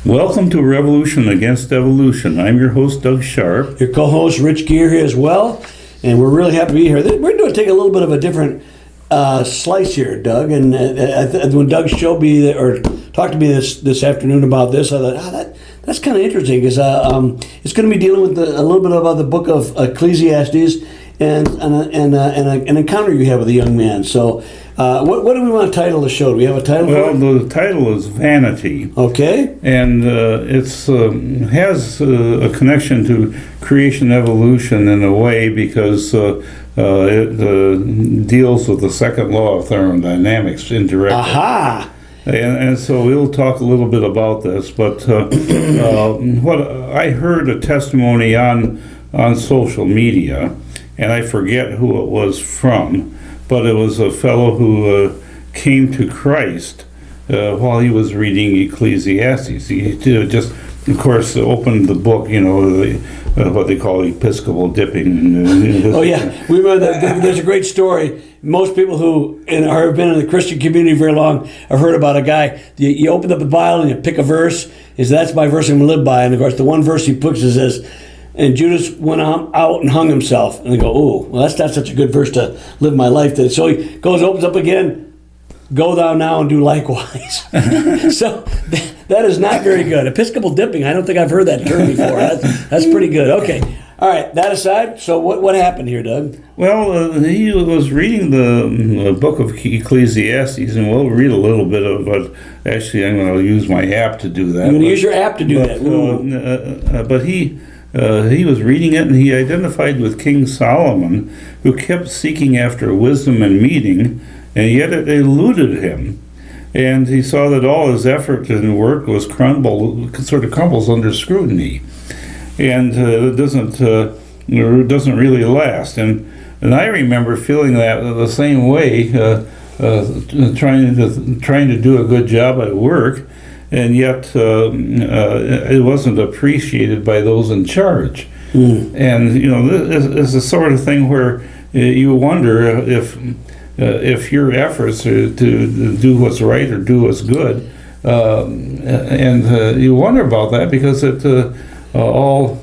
Welcome to Revolution Against Evolution. I'm your host, Doug Sharp. Your co-host, Rich Gear, here as well. And we're really happy to be here. We're going to take a little bit of a different slice here, Doug. And when Doug showed me or talked to me this afternoon about this, I thought, that's kind of interesting because it's going to be dealing with a little bit about the book of Ecclesiastes and an encounter you have with a young man. So what do we want to title the show? Do we have a title for it? Well, the title is Vanity. Okay. And it has a connection to creation evolution in a way because it deals with the second law of thermodynamics indirectly. Aha! And so we'll talk a little bit about this. But what I heard a testimony on social media, and I forget who it was from, but it was a fellow who came to Christ while he was reading Ecclesiastes. He just, of course, opened the book, what they call Episcopal dipping. Oh, yeah. We remember that. There's a great story. Most people who have been in the Christian community very long have heard about a guy. You open up the Bible and you pick a verse. That's my verse I'm going to live by. And, of course, the one verse he picks is, and Judas went out and hung himself. And they go, oh, well, that's not such a good verse to live my life to. So he goes, opens up again, go thou now and do likewise. So that is not very good. Episcopal dipping, I don't think I've heard that term before. That's pretty good. Okay. All right, that aside, so what happened here, Doug? Well, he was reading the book of Ecclesiastes, and we'll read a little bit of it. Actually, I'm going to use my app to do that. You're going to use your app to do that. But he was reading it, and he identified with King Solomon, who kept seeking after wisdom and meaning, and yet it eluded him. And he saw that all his effort and work was crumbles under scrutiny, and it doesn't really last. And I remember feeling that the same way, trying to do a good job at work, and yet it wasn't appreciated by those in charge. And this is the sort of thing where you wonder if your efforts to do what's right or do what's good, and you wonder about that because it all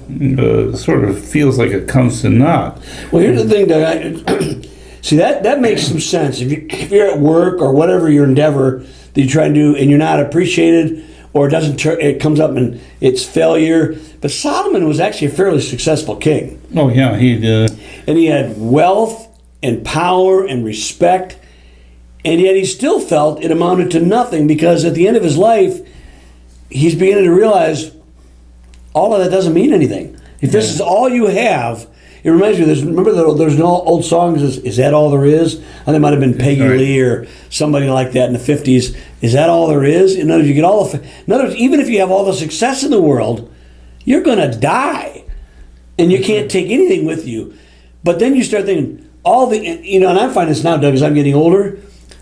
sort of feels like it comes to naught. Well, here's the thing, Doug. See, that makes some sense. If you're at work or whatever your endeavor that you try to do, and you're not appreciated, or it comes up and it's failure. But Solomon was actually a fairly successful king. Oh yeah, he did. And he had wealth and power and respect, and yet he still felt it amounted to nothing because at the end of his life, he's beginning to realize all of that doesn't mean anything. If this is all you have, it reminds me, remember there's no old songs, is that all there is? I think it might have been Peggy Lee or somebody like that in the 50s. Is that all there is? In other words, in other words, even if you have all the success in the world, you're going to die. And you can't take anything with you. But then you start thinking, and I find this now, Doug, as I'm getting older,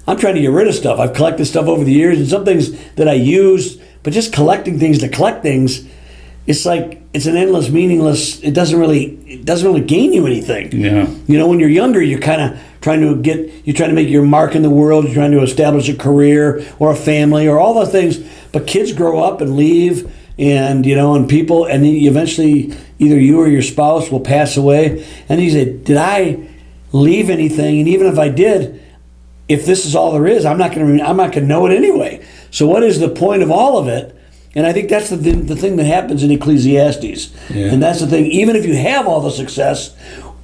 I'm trying to get rid of stuff. I've collected stuff over the years, and some things that I use, but just collecting things to collect things, it's like it's an endless, meaningless. It doesn't really gain you anything. Yeah. When you're younger, you're kind of trying to make your mark in the world. You're trying to establish a career or a family or all those things. But kids grow up and leave, and and people, and then eventually either you or your spouse will pass away. And you say, "Did I leave anything?" And even if I did, if this is all there is, I'm not going to know it anyway. So what is the point of all of it? And I think that's the thing that happens in Ecclesiastes. Yeah. And that's the thing, even if you have all the success,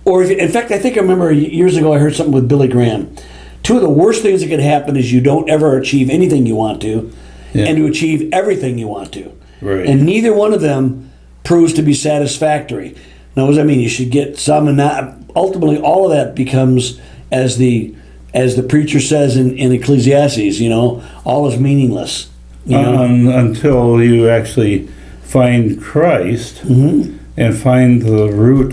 or in fact, I remember years ago I heard something with Billy Graham. Two of the worst things that can happen is you don't ever achieve anything you want to, and to achieve everything you want to. Right. And neither one of them proves to be satisfactory. Now, what does that mean? You should get some, and not, ultimately all of that becomes, as the preacher says in Ecclesiastes, all is meaningless. Until you actually find Christ and find the root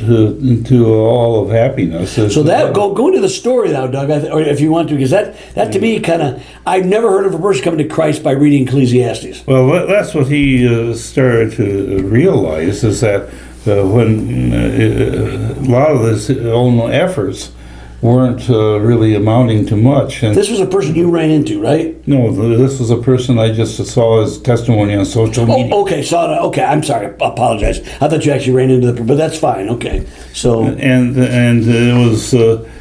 to all of happiness. So go into the story now, Doug, or if you want to, because that to me I've never heard of a person coming to Christ by reading Ecclesiastes. Well, that's what he started to realize, is that when a lot of his own efforts weren't really amounting to much. And This was a person you ran into, right? no, this was a person I just saw his testimony on social media. Oh, okay, saw it. Okay, I'm sorry. I apologize. I thought you actually ran into but that's fine. Okay, so And it was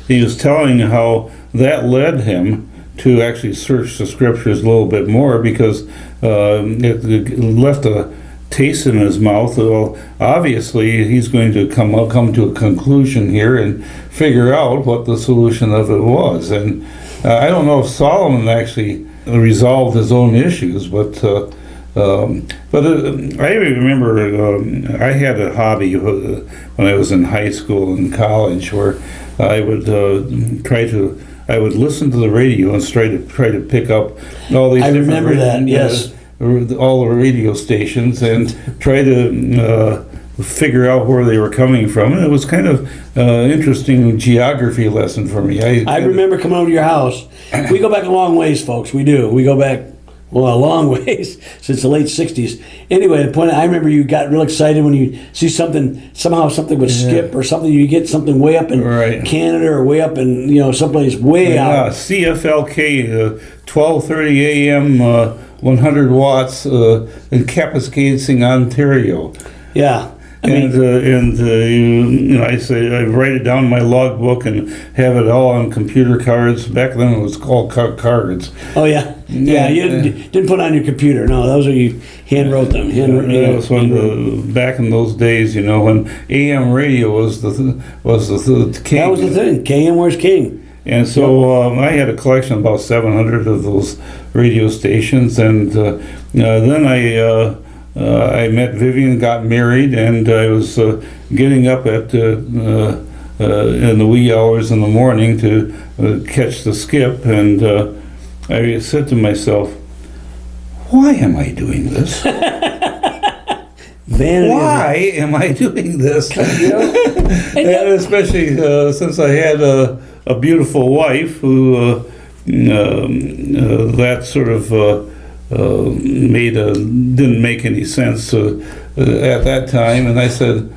he was telling how that led him to actually search the scriptures a little bit more, because it left a taste in his mouth. Well, obviously he's going to come to a conclusion here and figure out what the solution of it was. And I don't know if Solomon actually resolved his own issues, but I remember I had a hobby when I was in high school and college, where I would I would listen to the radio and try to pick up all these. I different remember that. Yes. All the radio stations, and try to figure out where they were coming from. And it was kind of interesting geography lesson for me. I remember coming over to your house. We go back a long ways, folks. We do. We go back, well, a long ways, since the late 60s. Anyway, the point, I remember you got real excited when you see somehow something would skip, or something, you get something way up in Canada, or way up in, someplace way out. CFLK, 12:30 a.m., 100 watts in Kapuskasing, Ontario. Yeah. I say I write it down in my logbook and have it all on computer cards. Back then it was called cards. Oh yeah, yeah. You didn't put it on your computer. No, those are you hand wrote them. That was back in those days, when AM radio was the king. That was the thing. KM was king. And so I had a collection of about 700 of those radio stations, and then I met Vivian, got married, and I was getting up at in the wee hours in the morning to catch the skip, and I said to myself, "Why am I doing this? Vanity. Why am I doing this?" And especially since I had a beautiful wife who that sort of didn't make any sense at that time, and I said,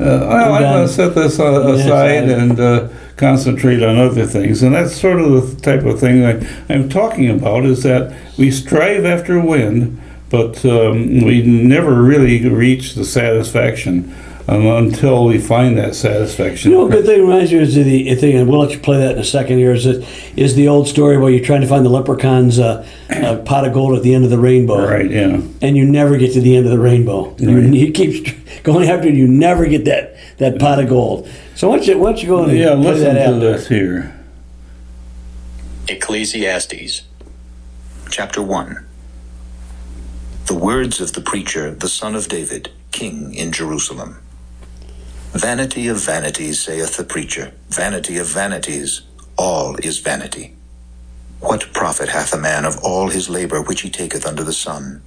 I'm going to set this aside and concentrate on other things. And that's sort of the type of thing I'm talking about, is that we strive after wind, but we never really reach the satisfaction until we find that satisfaction. A good thing reminds me is the thing, and we'll let you play that in a second here, is the old story where you're trying to find the leprechaun's pot of gold at the end of the rainbow. Right, yeah. And you never get to the end of the rainbow. Right. You keep going after it, you never get that pot of gold. So why don't you go and play that out there. This here. Ecclesiastes, chapter 1. The words of the preacher, the son of David, king in Jerusalem. Vanity of vanities, saith the preacher, vanity of vanities, all is vanity. What profit hath a man of all his labor which he taketh under the sun?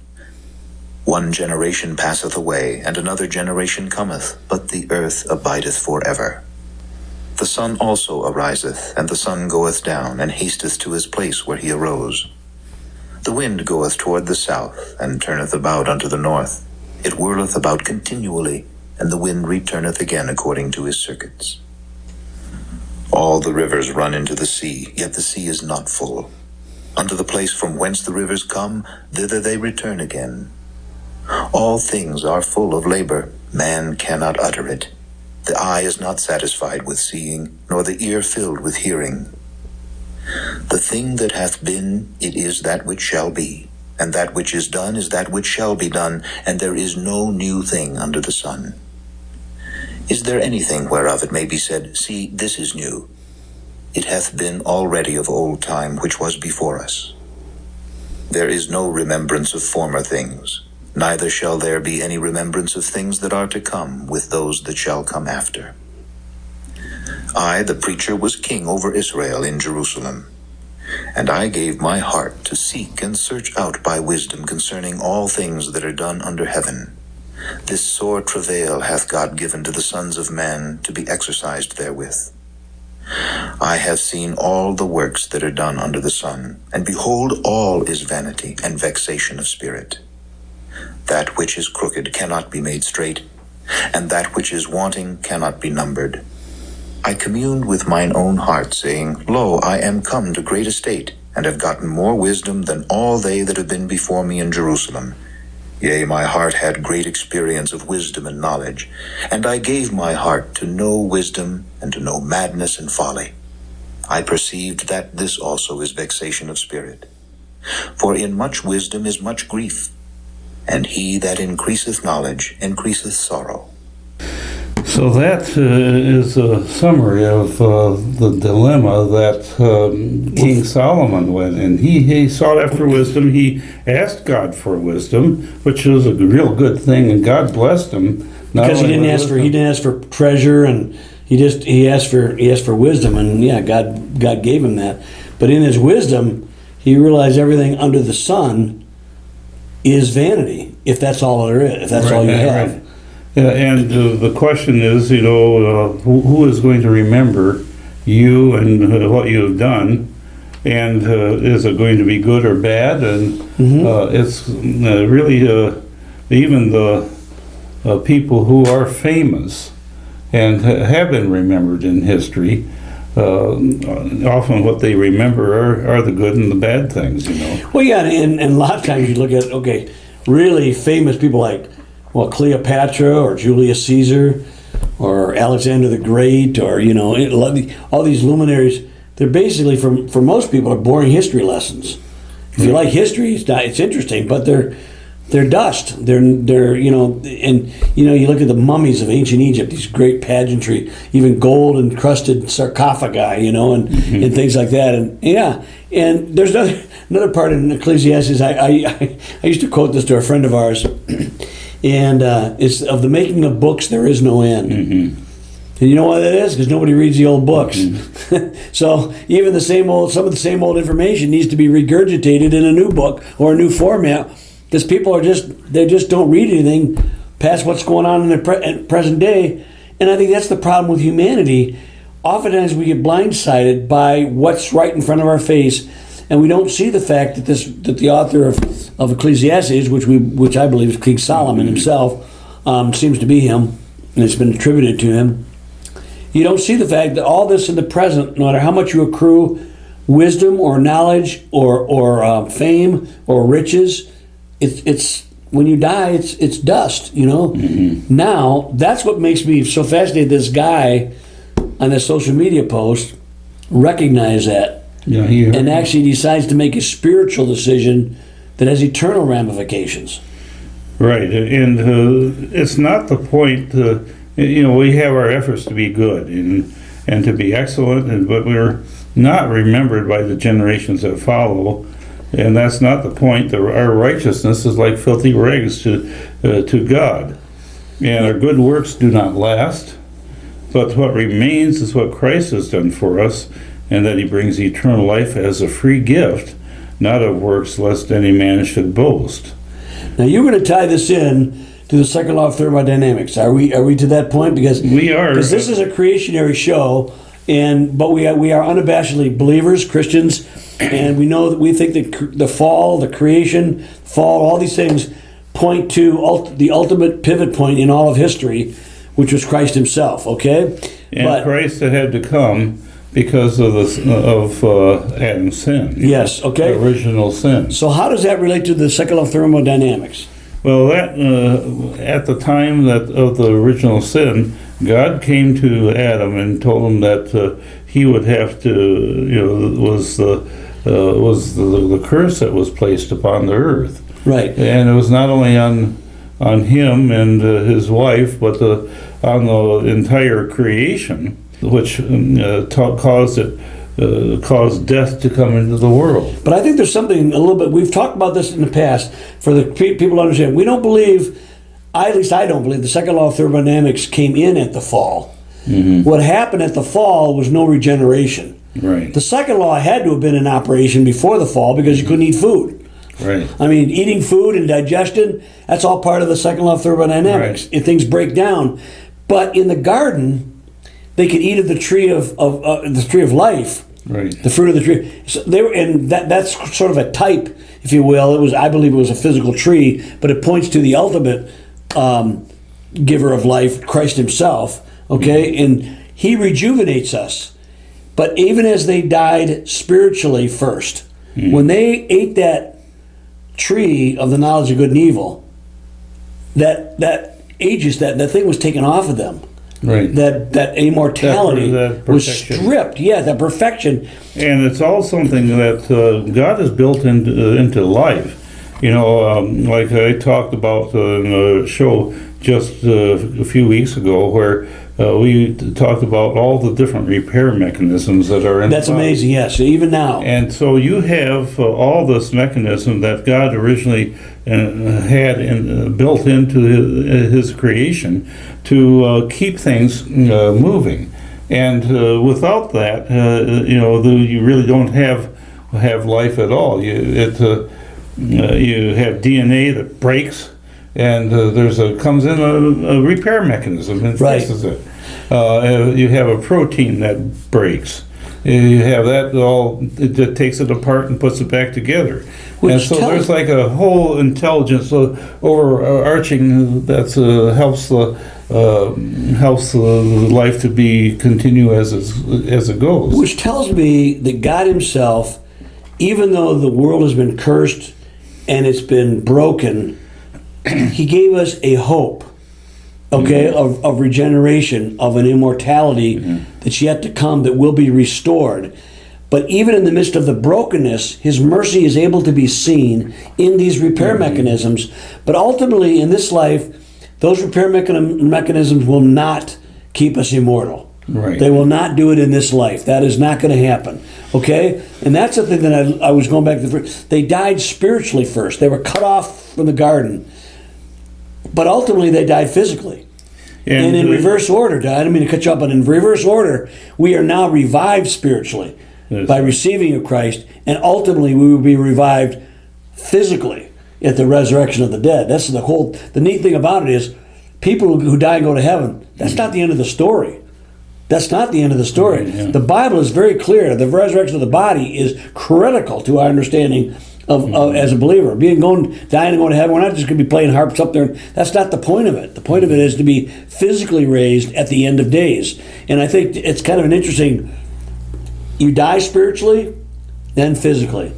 One generation passeth away, and another generation cometh, but the earth abideth for ever. The sun also ariseth, and the sun goeth down, and hasteth to his place where he arose. The wind goeth toward the south, and turneth about unto the north. It whirleth about continually, and the wind returneth again according to his circuits. All the rivers run into the sea, yet the sea is not full. Unto the place from whence the rivers come, thither they return again. All things are full of labor, man cannot utter it. The eye is not satisfied with seeing, nor the ear filled with hearing. The thing that hath been, it is that which shall be, and that which is done is that which shall be done, and there is no new thing under the sun. Is there anything whereof it may be said, see, this is new? It hath been already of old time which was before us. There is no remembrance of former things, neither shall there be any remembrance of things that are to come with those that shall come after. I, the preacher, was king over Israel in Jerusalem. And I gave my heart to seek and search out by wisdom concerning all things that are done under heaven. This sore travail hath God given to the sons of men to be exercised therewith. I have seen all the works that are done under the sun, and behold, all is vanity and vexation of spirit. That which is crooked cannot be made straight, and that which is wanting cannot be numbered. I communed with mine own heart, saying, Lo, I am come to great estate, and have gotten more wisdom than all they that have been before me in Jerusalem. Yea, my heart had great experience of wisdom and knowledge, and I gave my heart to know wisdom and to know madness and folly. I perceived that this also is vexation of spirit. For in much wisdom is much grief, and he that increaseth knowledge increaseth sorrow. So that is a summary of the dilemma that King Solomon went in. He sought after wisdom. He asked God for wisdom, which was a real good thing, and God blessed him. Because he didn't ask for treasure, and he asked for wisdom, and yeah, God gave him that. But in his wisdom, he realized everything under the sun is vanity. If that's all there is, if that's all you have. Right. Yeah, and the question is, who is going to remember you and what you have done, and is it going to be good or bad? And it's really even the people who are famous and have been remembered in history. Often what they remember are the good and the bad things, Well, yeah, and a lot of times you look at, really famous people like, Cleopatra or Julius Caesar or Alexander the Great, or, all these luminaries, they're basically, for most people, are boring history lessons. If you like history, it's interesting, but they're dust. They're and you look at the mummies of ancient Egypt, these great pageantry, even gold encrusted sarcophagi, and things like that. And yeah, and there's another part in Ecclesiastes. I used to quote this to a friend of ours, and it's of the making of books there is no end. And you know why that is? Because nobody reads the old books. So even some of the same old information needs to be regurgitated in a new book or a new format. Because people just don't read anything past what's going on in the present day. And I think that's the problem with humanity. Oftentimes we get blindsided by what's right in front of our face, and we don't see the fact that the author of Ecclesiastes, which I believe is King Solomon himself, seems to be him, and it's been attributed to him. You don't see the fact that all this in the present, no matter how much you accrue wisdom or knowledge or fame or riches, it's when you die, it's dust, Now, that's what makes me so fascinated. This guy on this social media post recognize that, and actually decides to make a spiritual decision that has eternal ramifications. Right, and it's not the point. We have our efforts to be good and to be excellent, but we're not remembered by the generations that follow. And that's not the point. Our righteousness is like filthy rags to God. And our good works do not last. But what remains is what Christ has done for us, and that he brings eternal life as a free gift, not of works, lest any man should boast. Now you're going to tie this in to the second law of thermodynamics. Are we to that point? Because we are. Because this is a creationary show, but we are unabashedly believers, Christians. And we think that the fall, the creation, fall, all these things point to the ultimate pivot point in all of history, which was Christ himself, okay? And Christ had to come because of Adam's sin. Yes, okay. The original sin. So how does that relate to the second law of thermodynamics? Well, that at the time of the original sin, God came to Adam and told him that he would have to, was the curse that was placed upon the earth. Right. And it was not only on him and his wife, but on the entire creation, which caused death to come into the world. But I think there's something a little bit, we've talked about this in the past, for the people to understand. We don't believe, at least I don't believe, the second law of thermodynamics came in at the fall. What happened at the fall was no regeneration. Right. The second law had to have been in operation before the fall because you couldn't eat food. Right. I mean, eating food and digestion, that's all part of the second law of thermodynamics. Right. If things break down. But in the garden, they could eat of the tree of life. Right. The fruit of the tree. So that's sort of a type, if you will. I believe it was a physical tree, but it points to the ultimate giver of life, Christ himself. Okay? And He rejuvenates us. But even as they died spiritually first, when they ate that tree of the knowledge of good and evil, that aegis, that thing was taken off of them. Right. That immortality that was perfection. stripped. Yeah, that perfection. And it's all something that God has built into life. You know, like I talked about in a show just a few weeks ago, where we talked about all the different repair mechanisms that are in. That's the body. amazing. Yes, even now. And so you have all this mechanism that God originally had built into his creation to keep things moving. And without that, you really don't have life at all. You have DNA that breaks, and comes in a repair mechanism and fixes it. You have a protein that breaks. You have that that takes it apart and puts it back together. And so there's like a whole intelligence overarching that helps the life to continue as it goes. Which tells me that God himself, even though the world has been cursed and it's been broken, he gave us a hope, of regeneration, of an immortality that's yet to come, that will be restored. But even in the midst of the brokenness, his mercy is able to be seen in these repair mechanisms. But ultimately, in this life, those repair mechanisms will not keep us immortal. Right. They will not do it in this life. That is not going to happen. Okay? And that's something that I was going back to. They died spiritually first. They were cut off from the garden. But ultimately, they died physically. And in reverse order, I don't mean to cut you up, but in reverse order, we are now revived spiritually by receiving of Christ, and ultimately we will be revived physically at the resurrection of the dead. That's the neat thing about it is, people who die and go to heaven, that's not the end of the story. That's not the end of the story. Yeah. The Bible is very clear. The resurrection of the body is critical to our understanding of as a believer. Dying and going to heaven, we're not just going to be playing harps up there. That's not the point of it. The point of it is to be physically raised at the end of days. And I think it's kind of an interesting, you die spiritually, then physically.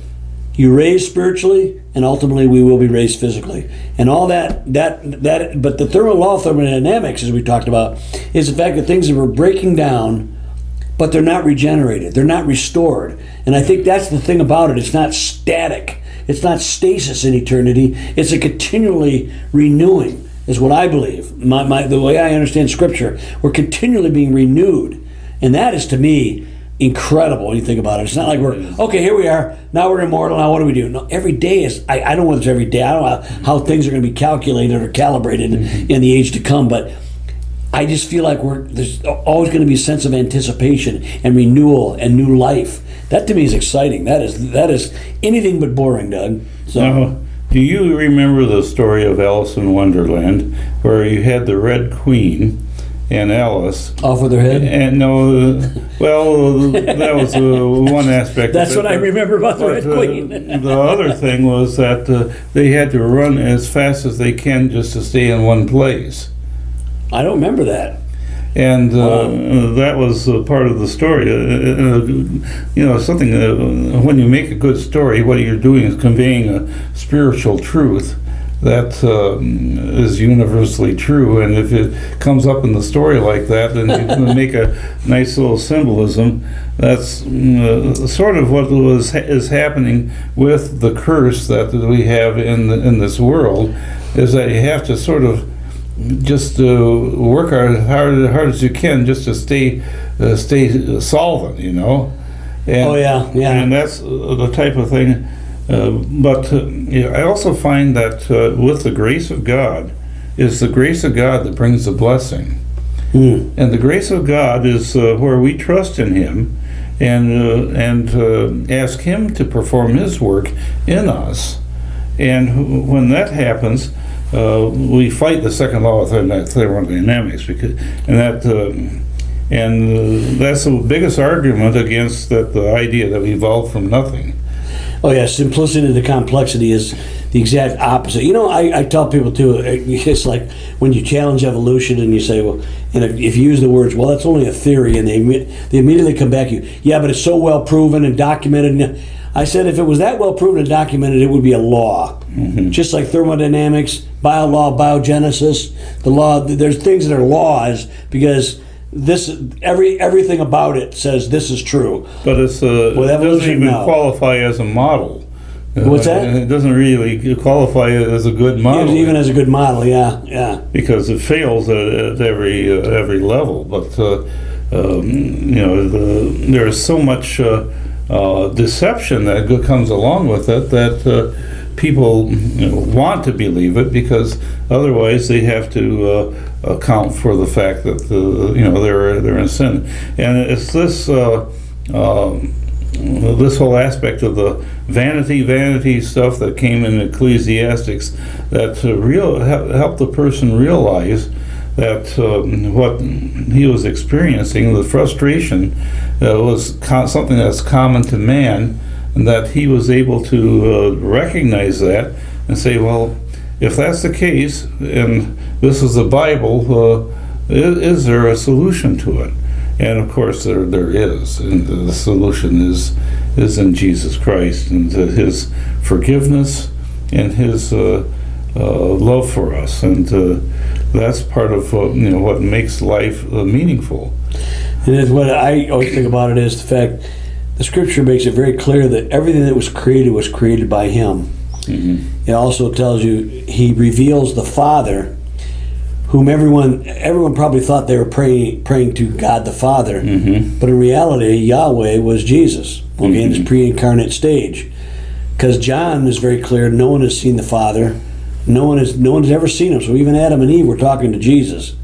You raise spiritually, and ultimately we will be raised physically. And all that, but the law of thermodynamics, as we talked about, is the fact that things are breaking down, but they're not regenerated. They're not restored. And I think that's the thing about it. It's not static. It's not stasis in eternity. It's a continually renewing, is what I believe. The way I understand Scripture, we're continually being renewed. And that is, to me, incredible when you think about it. It's not like okay, here we are, now we're immortal, now what do we do? No, every day is, I don't know whether it's every day, I don't know how things are going to be calculated or calibrated in the age to come, but I just feel like there's always going to be a sense of anticipation and renewal and new life. That to me is exciting. That is anything but boring, Doug. So. Now, do you remember the story of Alice in Wonderland, where you had the Red Queen and Alice off with her head? And that was one aspect. That's what I remember about the Red Queen. The other thing was that they had to run as fast as they can just to stay in one place. I don't remember that. And that was part of the story. Something, when you make a good story, what you're doing is conveying a spiritual truth that is universally true. And if it comes up in the story like that, then you can make a nice little symbolism. That's sort of what is happening with the curse that we have in this world, is that you have to sort of just work hard as you can just to stay solvent, And, and that's the type of thing. But I also find that with the grace of God, it's the grace of God that brings the blessing. And the grace of God is where we trust in Him and ask Him to perform His work in us. And when that happens, we fight the second law of thermodynamics, that's the biggest argument against the idea that we evolved from nothing. Oh yeah, simplicity to complexity is the exact opposite. You know, I tell people too, it's like when you challenge evolution and you say, well, and if you use the words, well, that's only a theory, and they immediately come back to you, yeah, but it's so well proven and documented. I said, if it was that well proven and documented, it would be a law. Just like thermodynamics, bio law, biogenesis, the law. There's things that are laws because everything about it says this is true. But it doesn't even qualify as a model. What's that? It doesn't really qualify as a good model. Even as a good model, yeah. Because it fails at every level. But there's so much deception that comes along with it that people want to believe it, because otherwise they have to account for the fact that they're in sin. And it's this this whole aspect of the vanity stuff that came in Ecclesiastes that helped the person realize that what he was experiencing, the frustration, was something that's common to man, and that he was able to recognize that and say, well, if that's the case, and this is the Bible, is there a solution to it? And of course there is, and the solution is in Jesus Christ and his forgiveness and his love for us, and that's part of what makes life meaningful. And what I always think about it is the fact the Scripture makes it very clear that everything that was created by Him. Mm-hmm. It also tells you He reveals the Father, whom everyone probably thought they were praying to God the Father, mm-hmm. but in reality Yahweh was Jesus, okay, mm-hmm. in His pre-incarnate stage. Because John is very clear, no one has seen the Father, no one has ever seen Him. So even Adam and Eve were talking to Jesus,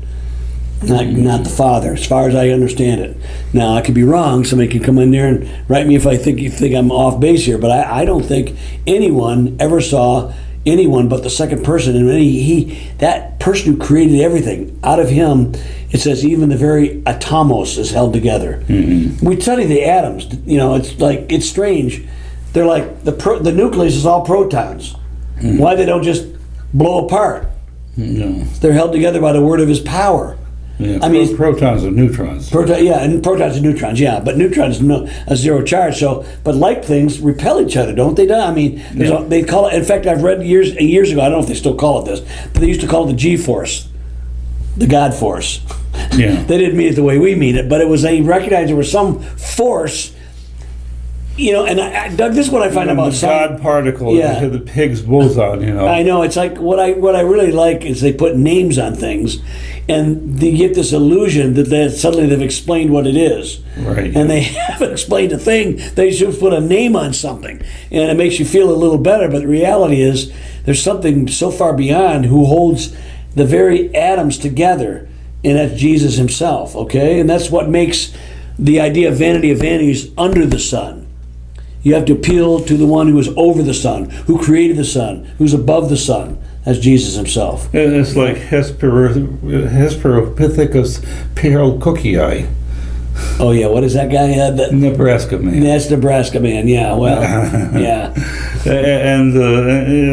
not the Father, as far as I understand it. Now I could be wrong. Somebody can come in there and write me if you think I'm off base here, but I don't think anyone ever saw anyone but the second person, and that person who created everything, out of Him, it says even the very atomos is held together. Mm-hmm. We study the atoms. It's strange. They're like the nucleus is all protons. Mm-hmm. Why they don't just blow apart? No. They're held together by the word of His power. Yeah, protons and neutrons. And protons and neutrons, yeah. But neutrons a zero charge. So, but like things repel each other, don't they? They call it. In fact, I've read years ago. I don't know if they still call it this, but they used to call it the G-force, the God force. Yeah. They didn't mean it the way we mean it, but it was. They recognized there was some force. And Doug, this is what I find about the God particle, the Higgs boson. I know, it's like what I really like is they put names on things, and they get this illusion that suddenly they've explained what it is. Right. And they haven't explained a thing. They just put a name on something, and it makes you feel a little better. But the reality is, there's something so far beyond who holds the very atoms together, and that's Jesus Himself. Okay, and that's what makes the idea of vanities under the sun. You have to appeal to the one who is over the sun, who created the sun, who's above the sun. That's Jesus Himself. And it's like Hesperopithecus perlcookii. Oh yeah, what is that guy? Nebraska man. That's Nebraska man. Yeah, well, yeah. And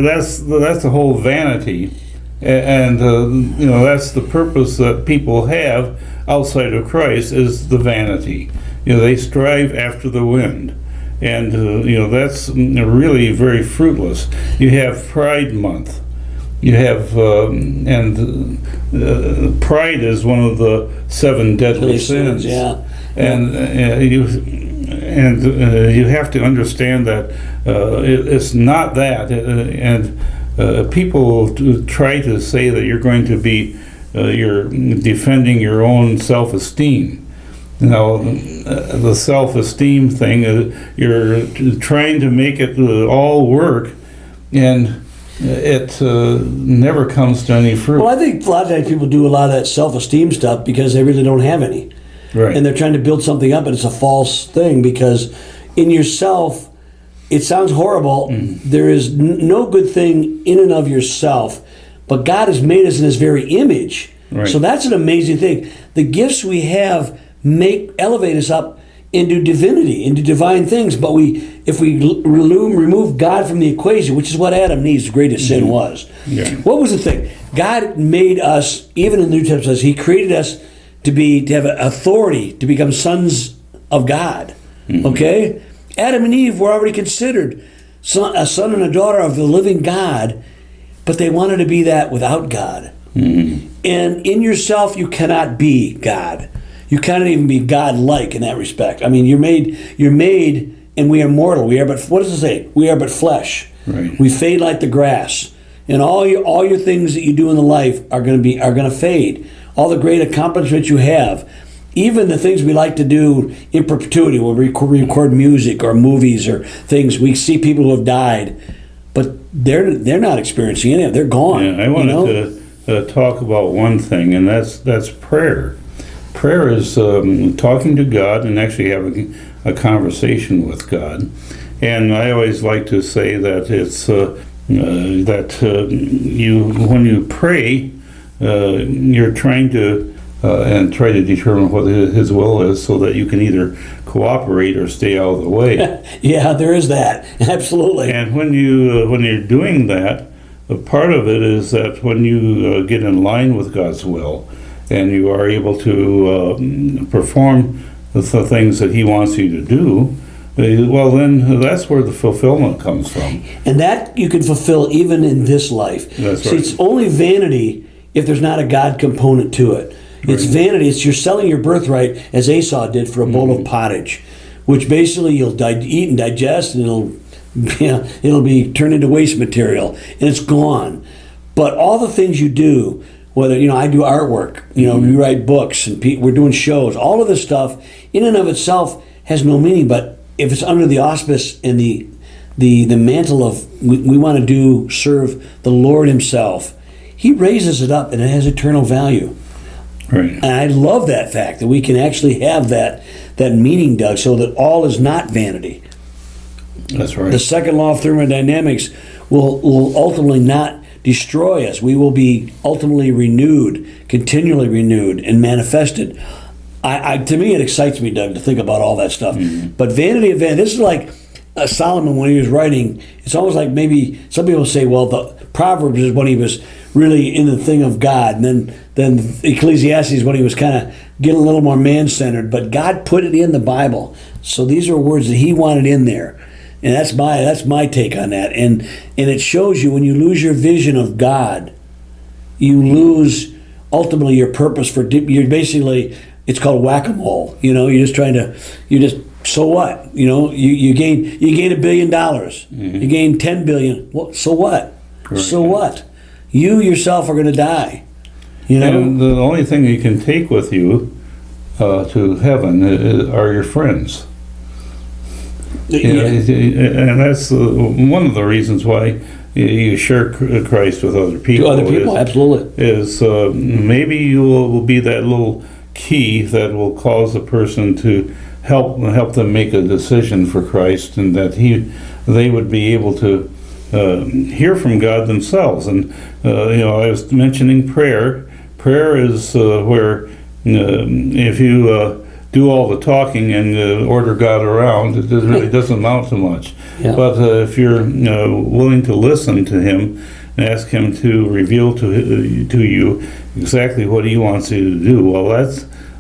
that's the whole vanity, and that's the purpose that people have outside of Christ, is the vanity. They strive after the wind. And that's really very fruitless. You have Pride Month. You have pride is one of the 7 deadly sins. Yeah. And you have to understand that it's not that. And people try to say that you're going to be you're defending your own self-esteem. The self-esteem thing, you're trying to make it all work, and it never comes to any fruit. Well, I think a lot of times people do a lot of that self-esteem stuff because they really don't have any. Right. And they're trying to build something up, and it's a false thing, because in yourself, it sounds horrible. There is no good thing in and of yourself, but God has made us in His very image. Right. So that's an amazing thing. The gifts we have elevate us up into divinity, into divine things. But if we remove God from the equation, which is what Adam and Eve's greatest sin was. Yeah. What was the thing? God made us, even in the New Testament says, He created us to have authority to become sons of God. Okay? Adam and Eve were already considered a son and a daughter of the living God, but they wanted to be that without God. And in yourself, you cannot be God. You cannot even be God-like in that respect. I mean, you're made, and we are mortal. We are but, what does it say? We are but flesh. Right. We fade like the grass. And all your things that you do in the life are going to fade. All the great accomplishments you have, even the things we like to do in perpetuity, where we record music or movies or things, we see people who have died, but they're not experiencing any of it. They're gone. Yeah, I wanted to talk about one thing, and that's prayer. Prayer is talking to God and actually having a conversation with God. And I always like to say that it's when you pray, you're trying to and try to determine what His will is, so that you can either cooperate or stay out of the way. Yeah, there is that. Absolutely. And when you're doing that, a part of it is that when you get in line with God's will, and you are able to perform the things that He wants you to do, well, then that's where the fulfillment comes from. And that you can fulfill even in this life. That's See, right. it's only vanity if there's not a God component to it. It's vanity. It's you're selling your birthright, as Esau did, for a bowl of pottage, which basically you'll eat and digest, and it'll be turned into waste material, and it's gone. But all the things you do, whether I do artwork, we write books, and we're doing shows. All of this stuff, in and of itself, has no meaning. But if it's under the auspice and the mantle of we want to serve the Lord Himself, He raises it up, and it has eternal value. Right. And I love that fact that we can actually have that meaning, Doug, so that all is not vanity. That's right. The second law of thermodynamics will ultimately not destroy us. We will be ultimately renewed, continually renewed, and manifested. To me, it excites me, Doug, to think about all that stuff. But vanity of vanity, this is like Solomon when he was writing. It's almost like maybe some people say, well, the Proverbs is when he was really in the thing of God, and then Ecclesiastes when he was kind of getting a little more man-centered. But God put it in the Bible, so these are words that He wanted in there, and that's my take on that. And it shows you when you lose your vision of God, you lose ultimately your purpose for. You're basically, it's called whack-a-mole. You're just trying to. So what? You gain $1 billion. You gain 10 billion. Well, so what? Correct. So what? You yourself are going to die. And the only thing you can take with you to heaven are your friends. And that's one of the reasons why you share Christ with other people. To other people, absolutely. Is maybe you will be that little key that will cause a person to help them make a decision for Christ, and that they would be able to hear from God themselves. And I was mentioning prayer. Prayer is where if you do all the talking and order God around, it really doesn't amount to much. Yeah. But if you're willing to listen to Him and ask Him to reveal to you exactly what He wants you to do, well,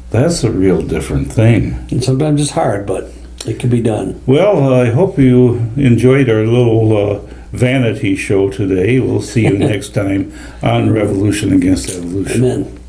that's a real different thing. And sometimes it's hard, but it can be done. Well, I hope you enjoyed our little vanity show today. We'll see you next time on Revolution Against Evolution. Amen.